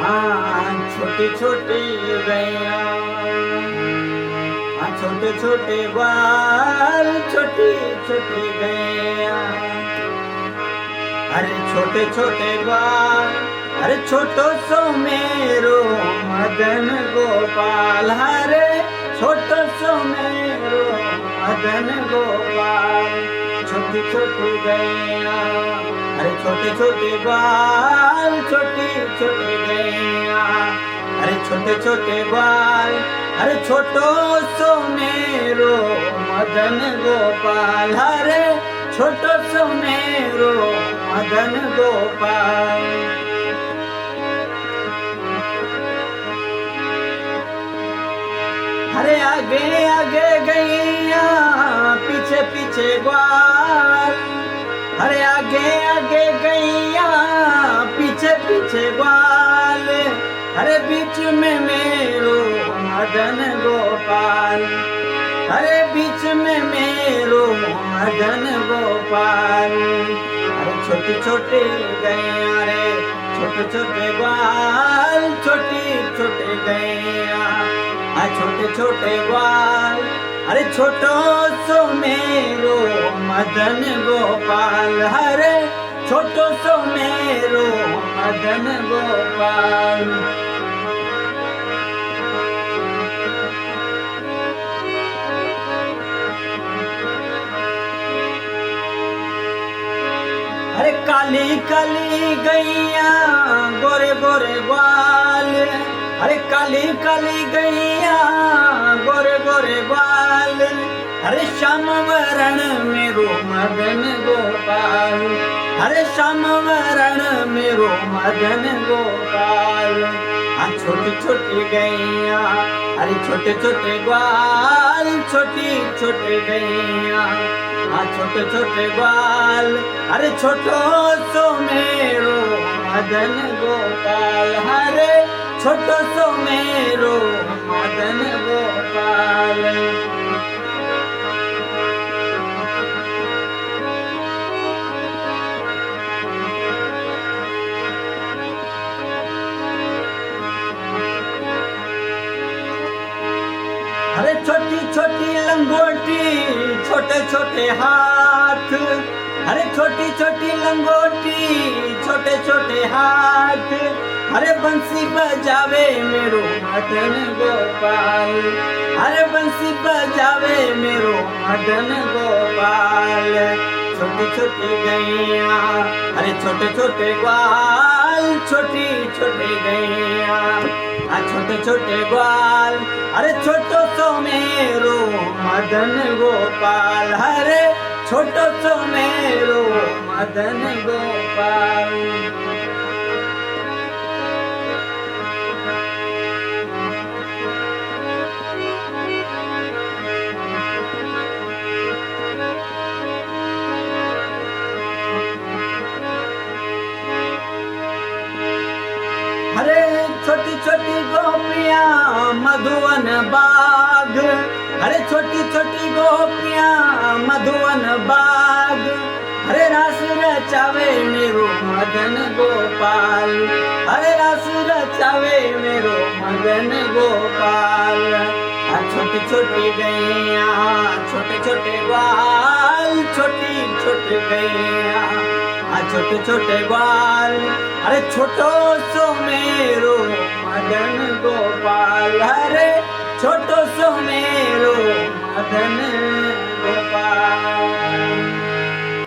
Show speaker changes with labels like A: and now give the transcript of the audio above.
A: हाँ छोटी छोटी गैया, हाँ छोटे छोटे बाल, छोटी छोटी गैया। अरे छोटे छोटे बाल, अरे छोटो सो मेरो मदन गोपाल। हरे छोटो सो मेरो मदन गोपाल। छोटी छोटी गैया, अरे छोटे छोटे बाल, छोटी छोटी गैया। अरे छोटे छोटे बाल, अरे छोटो सो मेरो मदन गोपाल। हरे छोटो सो मेरो मदन गोपाल। अरे आगे आगे गैया, पीछे पीछे ग्वाल। अरे आगे आगे गैया, पीछे पीछे ग्वाल। अरे बीच में मेरो मदन गोपाल। अरे बीच में मेरो मदन गोपाल। अरे छोटी छोटी गैया, रे छोटे छोटे ग्वाल, छोटी छोटी गैया। छोटे छोटे ग्वाल, अरे छोटो सो मेरो मदन गोपाल। हरे छोटो सो मेरो मदन गोपाल। अरे काली काली गैया, गोरे गोरे ग्वाल। अरे काली काली गैया, गोरे गोरे बाल। अरे श्याम वरण मेरो मदन गोपाल। अरे श्याम वरण मेरो मदन गोपाल। छोटी छोटी गैया, अरे छोटे छोटे ग्वाल, छोटी छोटी गैया। छोटे छोटे ग्वाल, अरे छोटो सो मेरो मदन गोपाल। हरे छोटो सो मेरो मदन गोपाल। अरे छोटी छोटी लंगोटी, छोटे छोटे हाथ। अरे छोटी छोटी लंगोटी, छोटे छोटे हाथ। अरे बंसी बजावे मेरो मदन गोपाल। अरे बंसी बजावे मेरो मदन गोपाल। छोटी छोटी गैया, अरे छोटे छोटे ग्वाल, छोटी छोटी गैया। छोटे छोटे ग्वाल, अरे छोटो सो मेरो मदन गोपाल। हरे छोटो सो मेरो मदन गोपाल। अरे छोटी छोटी गोपियां मधुवन बाग। अरे छोटी छोटी गोपियां मधुवन बाग। अरे रास रचावे मेरो मदन गोपाल। अरे रास रचावे मेरो मदन गोपाल। छोटी छोटी गैया, छोटे छोटे ग्वाल, छोटी छोटी गैया। छोटे छोटे ग्वाल, अरे छोटो सो मेरो मदन गोपाल। अरे छोटो सो मेरो मदन